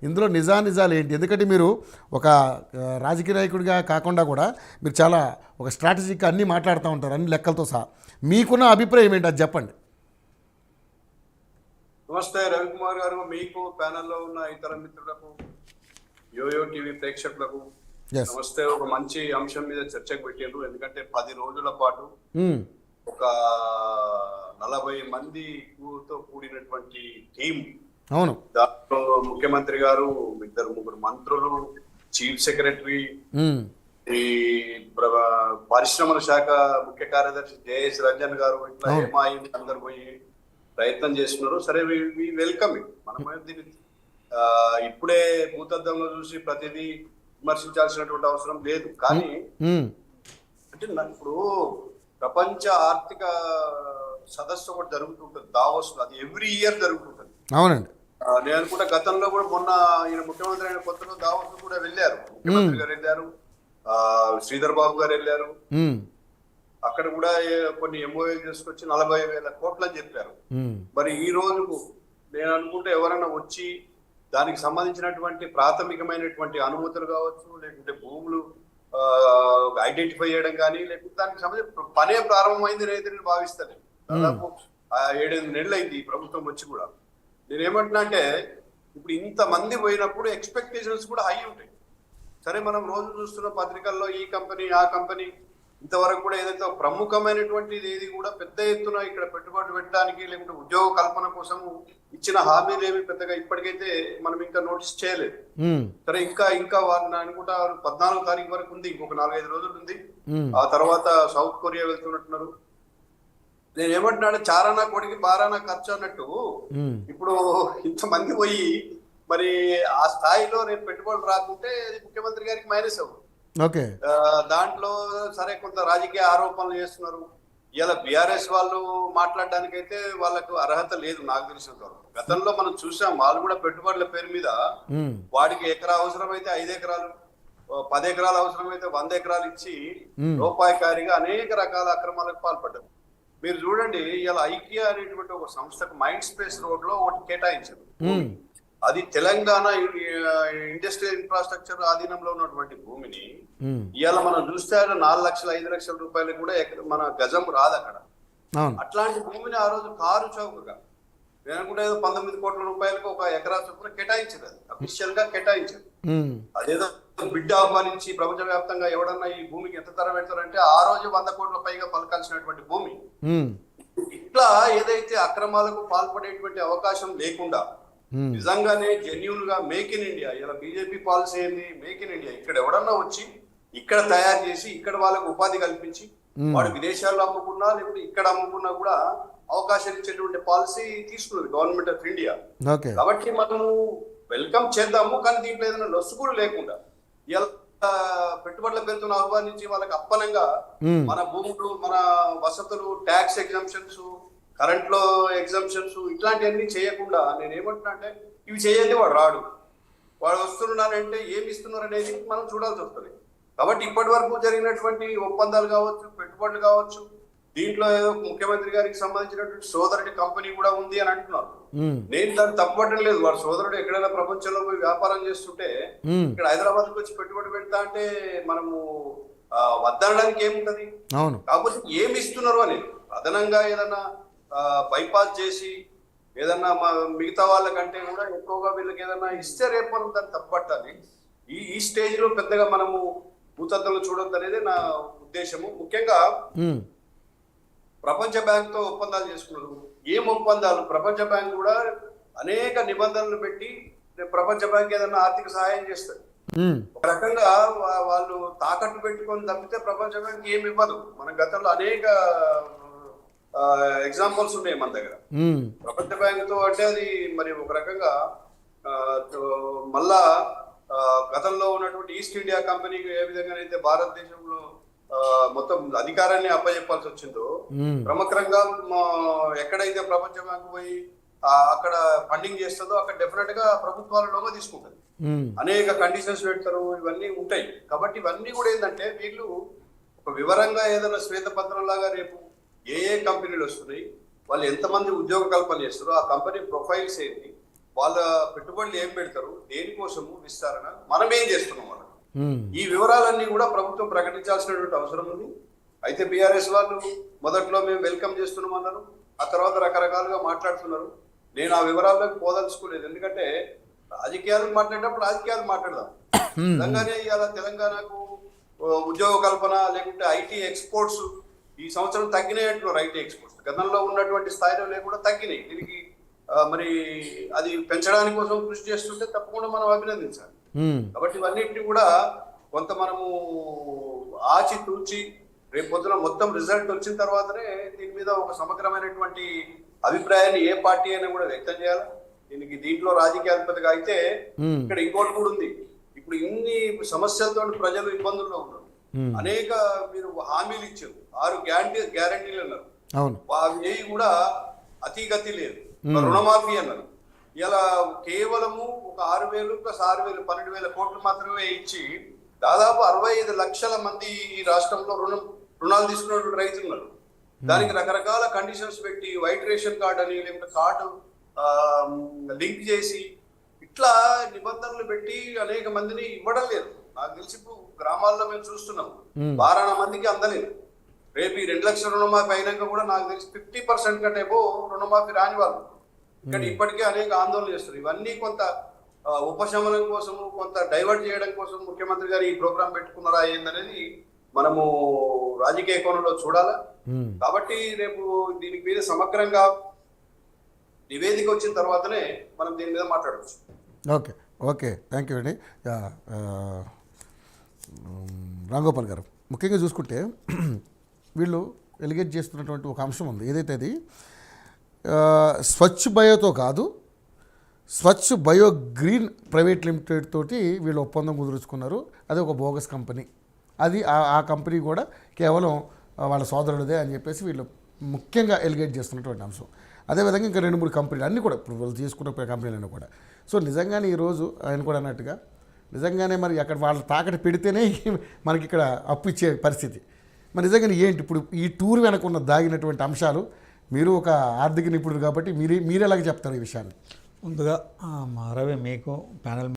ఇందులో నిజానిజాలు ఏంటి? ఎందుకంటే మీరు ఒక రాజకీయ నాయకుడిగా కాకుండా కూడా మీరు చాలా ఒక స్ట్రాటజిక్గా అన్నీ మాట్లాడుతూ ఉంటారు, అన్ని లెక్కలతో సహా. మీకున్న అభిప్రాయం ఏంటి, అది చెప్పండి. నమస్తే రవికుమార్ గారు, మీకు ప్యానెల్లో ఉన్న ఇతర మిత్రులకు, యోయో టీవీ ప్రేక్షకులకు నమస్తే. ఒక మంచి అంశం మీద చర్చకు పెట్టారు. ఎందుకంటే 10 రోజుల పాటు ఒక 40 మందితో కూడినటువంటి టీం. అవును, దాంట్లో ముఖ్యమంత్రి గారు, 2-3 మంత్రులు, చీఫ్ సెక్రటరీ, ఈ పరిశ్రమల శాఖ ముఖ్య కార్యదర్శి జేఎస్ రంజన్ గారు, ఇట్లా ఏమాయి అందరు పోయి ప్రయత్నం చేస్తున్నారు. సరే, వెల్కమ్. మనం దీన్ని ఇప్పుడే భూతద్దంలో చూసి ప్రతిదీ విమర్శించాల్సినటువంటి అవసరం లేదు. కానీ అంటే ఇప్పుడు ప్రపంచ ఆర్థిక సదస్సు ఒకటి జరుగుతుంటది దావోస్ లో, అది ఎవ్రీ ఇయర్ జరుగుతుంటది. అవునండి. నేను అనుకుంటా గతంలో కూడా మొన్న ఈయన ముఖ్యమంత్రి అయిన కొత్తలో దావోస్ కూడా వెళ్ళారు. ముఖ్యమంత్రి గారు వెళ్ళారు, శ్రీధర్ బాబు గారు వెళ్ళారు. అక్కడ కూడా కొన్ని ఎంఓఏలు చేసుకొచ్చి 40,000 కోట్లు అని చెప్పారు. మరి ఈ రోజు నేను అనుకుంటే ఎవరైనా వచ్చి దానికి సంబంధించినటువంటి ప్రాథమికమైనటువంటి అనుమతులు కావచ్చు, లేకుంటే భూములు ఐడెంటిఫై చేయడం కానీ, లేకుంటే దానికి సంబంధించి పనే ప్రారంభమైంది రైతుని భావిస్తాను. దాదాపు 7-8 నెలలు అయింది ఈ ప్రభుత్వం వచ్చి కూడా. నేనేమంటున్నా అంటే, ఇప్పుడు ఇంతమంది పోయినప్పుడు ఎక్స్పెక్టేషన్స్ కూడా హై ఉంటాయి. సరే, మనం రోజు చూస్తున్న పత్రికల్లో ఈ కంపెనీ ఆ కంపెనీ, ఇంతవరకు కూడా ఏదైతే ప్రముఖమైనటువంటిది ఏది కూడా పెద్ద ఎత్తున ఇక్కడ పెట్టుబడి పెట్టడానికి లేకుంటే ఉద్యోగ కల్పన కోసం ఇచ్చిన హామీలు ఏమి పెద్దగా ఇప్పటికైతే మనం ఇంకా నోటీస్ చేయలేదు. సరే, ఇంకా వారిని అనుకుంటా 14వ తారీఖు వరకు ఉంది, ఇంకొక 4-5 రోజులు ఉంది. ఆ తర్వాత సౌత్ కొరియా వెళ్తున్నట్టున్నారు. నేను ఏమంటున్నాడు, చారానా కొడికి బారానా ఖర్చు అన్నట్టు ఇప్పుడు ఇంతమంది పోయి మరి ఆ స్థాయిలో రేపు పెట్టుబడులు రాకుంటే అది ముఖ్యమంత్రి గారికి మైనస్ అవుతుంది. దాంట్లో సరే కొంత రాజకీయ ఆరోపణలు చేస్తున్నారు. ఇలా బీఆర్ఎస్ వాళ్ళు మాట్లాడడానికైతే వాళ్ళకు అర్హత లేదు నాకు తెలిసినంత వరకు. గతంలో మనం చూసాం, వాళ్ళు కూడా పెట్టుబడుల పేరు మీద వాడికి ఎకరా అవసరమైతే 5 ఎకరాలు, 10 ఎకరాలు అవసరమైతే 100 ఎకరాలు ఇచ్చి లోపాయకారిగా అనేక రకాల అక్రమాలకు పాల్పడ్డారు. మీరు చూడండి, ఇలా ఐకియా అనేటువంటి ఒక సంస్థకు మైండ్ స్పేస్ రోడ్ లో ఒకటి కేటాయించారు. అది తెలంగాణ ఇండస్ట్రియల్ ఇన్ఫ్రాస్ట్రక్చర్ ఆధీనంలో ఉన్నటువంటి భూమిని ఇవాళ మనం చూస్తే 4 లక్షల 5 లక్షల రూపాయలకు కూడా మన గజం రాదు అక్కడ. అట్లాంటి భూమిని ఆ రోజు కారు చౌకగా నేను అనుకుంటే 19 కోట్ల రూపాయలకు ఒక ఎకరా చొప్పున కేటాయించారు. అది అఫీషియల్ గా కేటాయించారు. అదేదో బిడ్డ ఆహ్వానించి ప్రపంచ వ్యాప్తంగా ఎవడన్నా ఈ భూమికి ఎంత ధర పెడతారంటే ఆ రోజు 100 కోట్ల పైగా పలకాల్సినటువంటి భూమి. ఇట్లా ఏదైతే అక్రమాలకు పాల్పడేటువంటి అవకాశం లేకుండా నిజంగానే జెన్యూన్ గా మేక్ ఇన్ ఇండియా, ఇలా బీజేపీ పాలసీ ఏంది, మేక్ ఇన్ ఇండియా, ఇక్కడ ఎవడన్నా వచ్చి ఇక్కడ తయారు చేసి ఇక్కడ వాళ్ళకు ఉపాధి కల్పించి వాడు విదేశాల్లో అమ్ముకున్నా లేకపోతే ఇక్కడ అమ్ముకున్నా కూడా అవకాశం ఇచ్చేటువంటి పాలసీ తీసుకున్నది గవర్నమెంట్ ఆఫ్ ఇండియా. కాబట్టి మనము వెల్కమ్ చేద్దాము, కానీ దీంట్లో ఏదైనా లొసుగులు లేకుండా ఇలా పెట్టుబడుల పేరుతో ఆహ్వానించి వాళ్ళకి అప్పనంగా మన భూములు, మన వసతులు, ట్యాక్స్ ఎగ్జంప్షన్స్, కరెంట్ లో ఎగ్జంప్షన్స్ ఇట్లాంటివన్నీ చేయకుండా నేను ఏమంటున్నా అంటే, ఇవి చేయండి, వాడు రాడు, వాడు వస్తున్నారంటే ఏమి ఇస్తున్నారు అనేది మనం చూడాల్సి వస్తుంది. కాబట్టి ఇప్పటి వరకు జరిగినటువంటి ఒప్పందాలు కావచ్చు, పెట్టుబడులు కావచ్చు, దీంట్లో ఏదో ముఖ్యమంత్రి గారికి సంబంధించినటువంటి సోదరుడి కంపెనీ కూడా ఉంది అని అంటున్నారు. నేను దాన్ని తప్పటం లేదు. వాడు సోదరుడు ఎక్కడైనా ప్రపంచంలో పోయి వ్యాపారం చేస్తుంటే ఇక్కడ హైదరాబాద్ కు వచ్చి పెట్టుబడి పెడతా అంటే మనము వద్దనడానికి ఏముంటది. కాకపోతే ఏమి ఇస్తున్నారు అని అదనంగా ఏదన్నా బైపాస్ చేసి ఏదన్నా మిగతా వాళ్ళకంటే కూడా ఎక్కువగా వీళ్ళకి ఏదన్నా ఇస్తే రేపు మనం దాన్ని తప్పట్టాలి. ఈ స్టేజ్ లో పెద్దగా మనము భూతద్దంలో చూడొద్దు అనేది నా ఉద్దేశము. ముఖ్యంగా ప్రపంచ బ్యాంక్ తో ఒప్పందాలు చేసుకున్నారు. ఏం ఒప్పందాలు? ప్రపంచ బ్యాంక్ కూడా అనేక నిబంధనలు పెట్టి ప్రపంచ బ్యాంక్ ఏదన్నా ఆర్థిక సహాయం చేస్తుంది. ఒక రకంగా వాళ్ళు తాకట్టు పెట్టుకొని తప్పితే ప్రపంచ బ్యాంక్ ఏమి ఇవ్వదు. మన గతంలో అనేక ఎగ్జాంపుల్స్ ఉన్నాయి మన దగ్గర. ప్రపంచ బ్యాంక్ తో అంటే అది మరి ఒక రకంగా మళ్ళా గతంలో ఉన్నటువంటి ఈస్ట్ ఇండియా కంపెనీకి ఏ విధంగానైతే భారతదేశంలో మొత్తం అధికారాన్ని అప్పచెప్పాల్సి వచ్చిందో, క్రమక్రమంగా ఎక్కడైతే ప్రపంచ బ్యాంకు పోయి అక్కడ ఫండింగ్ చేస్తుందో అక్కడ డెఫినెట్ గా ప్రభుత్వాలలోగా తీసుకుంటుంది. అనేక కండిషన్స్ పెడతారు, ఇవన్నీ ఉంటాయి. కాబట్టి ఇవన్నీ కూడా ఏంటంటే వీళ్ళు ఒక వివరంగా ఏదైనా శ్వేతపత్రం లాగా రేపు ఏ కంపెనీలు వస్తున్నాయి, వాళ్ళు ఎంతమంది ఉద్యోగ కల్పన చేస్తారు, ఆ కంపెనీ ప్రొఫైల్స్ ఏంటి, వాళ్ళ పెట్టుబడులు ఏం పెడతారు, దేని దేనికోసము విస్తరణ, మనం ఏం చేస్తున్నాం వాళ్ళకి, ఈ వివరాలన్నీ కూడా ప్రభుత్వం ప్రకటించాల్సినటువంటి అవసరం ఉంది. అయితే బీఆర్ఎస్ వాళ్ళు మొదట్లో మేము వెల్కమ్ చేస్తున్నాం అన్నారు, ఆ తర్వాత రకరకాలుగా మాట్లాడుతున్నారు. నేను ఆ వివరాల్లోకి పోదలుచుకోలేదు, ఎందుకంటే రాజకీయాలు మాట్లాడేటప్పుడు రాజకీయాలు మాట్లాడదాం. తెలంగాణ ఇవాళ తెలంగాణకు ఉద్యోగ కల్పన లేకుంటే ఐటీ ఎక్స్పోర్ట్స్ ఈ సంవత్సరం తగ్గినాయంటున్నారు. ఐటీ ఎక్స్పోర్ట్స్ గతంలో ఉన్నటువంటి స్థాయిలో లేకుండా తగ్గినాయి. దీనికి మరి అది పెంచడానికి కోసం కృషి చేస్తుంటే తప్పకుండా మనం అభినందించాలి. కాబట్టి ఇవన్నింటినీ కూడా కొంత మనము ఆచి తూచి రేపు పొద్దున మొత్తం రిజల్ట్ వచ్చిన తర్వాతనే దీని మీద ఒక సమగ్రమైనటువంటి అభిప్రాయాన్ని ఏ పార్టీ అయినా కూడా వ్యక్తం చేయాలి. దీంట్లో రాజకీయాధిపతిగా అయితే ఇక్కడ ఇంకోటి కూడా ఉంది. ఇప్పుడు ఇన్ని సమస్యలతో ప్రజలు ఇబ్బందుల్లో ఉన్నారు. అనేక మీరు హామీలు ఇచ్చారు, 6 గ్యారంటీలు అన్నారు, అవి కూడా అతిగతి లేదు. రుణమాఫీ అన్నారు, ఇలా కేవలము ఒక 6,000 + 6,000 12,000 కోట్లు మాత్రమే ఇచ్చి దాదాపు 65 లక్షల మంది ఈ రాష్ట్రంలో రుణాలు తీసుకున్నటువంటి రైతులు ఉన్నారు. దానికి రకరకాల కండిషన్స్ పెట్టి వైట్ రేషన్ కార్డు అని లేకపోతే కార్డు లింక్ చేసి ఇట్లా నిబంధనలు పెట్టి అనేక మందిని ఇవ్వడం లేదు. నాకు తెలిసి ఇప్పుడు గ్రామాల్లో మేము చూస్తున్నాం 12 మందికి అందలేదు. రేపు ఈ 2 లక్షల రుణమాఫీ అయినాక కూడా నాకు తెలిసి 50% కంటే రుణమాఫీ రాని వాళ్ళు ఇక్కడ ఇప్పటికే అనేక ఆందోళన చేస్తారు. ఇవన్నీ కొంత ఉపశమనం కోసము, కొంత డైవర్ట్ చేయడం కోసం ముఖ్యమంత్రి గారు ఈ ప్రోగ్రాం పెట్టుకున్నారా ఏందనేది మనము రాజకీయ కోణంలో చూడాలా. కాబట్టి రేపు దీని మీద సమగ్రంగా నివేదిక వచ్చిన తర్వాతనే మనం దీని మీద మాట్లాడవచ్చు. ఓకే ఓకే, థ్యాంక్ యూ అండి. రాంగోపాల్ గారు, ముఖ్యంగా చూసుకుంటే వీళ్ళు ఎలిగేట్ చేస్తున్నటువంటి ఒక అంశం ఉంది, ఏదైతే అది స్వచ్ఛ బయోతో కాదు, స్వచ్ఛ బయో గ్రీన్ ప్రైవేట్ లిమిటెడ్ తోటి వీళ్ళు ఒప్పందం కుదుర్చుకున్నారు. అది ఒక బోగస్ కంపెనీ. అది ఆ కంపెనీ కూడా కేవలం వాళ్ళ సోదరుడిదే అని చెప్పేసి వీళ్ళు ముఖ్యంగా ఎలిగేట్ చేస్తున్నటువంటి అంశం. అదేవిధంగా ఇంకా 2-3 కంపెనీలు అన్నీ కూడా ఇప్పుడు వాళ్ళు తీసుకున్న కంపెనీలన్నీ కూడా. సో నిజంగానే ఈరోజు ఆయన కూడా అన్నట్టుగా నిజంగానే మరి అక్కడ వాళ్ళు తాకట్టు పెడితేనే మనకి ఇక్కడ అప్పు ఇచ్చే పరిస్థితి. మరి నిజంగానే ఏంటి ఇప్పుడు ఈ టూర్ వెనక ఉన్న దాగినటువంటి అంశాలు? మీరు ఒక ఆర్థిక నిపుణుడు కాబట్టి మీరు ఎలాగ చెప్తారు ఈ విషయాన్ని? ముందుగా మా రవి మీకు ప్యానల్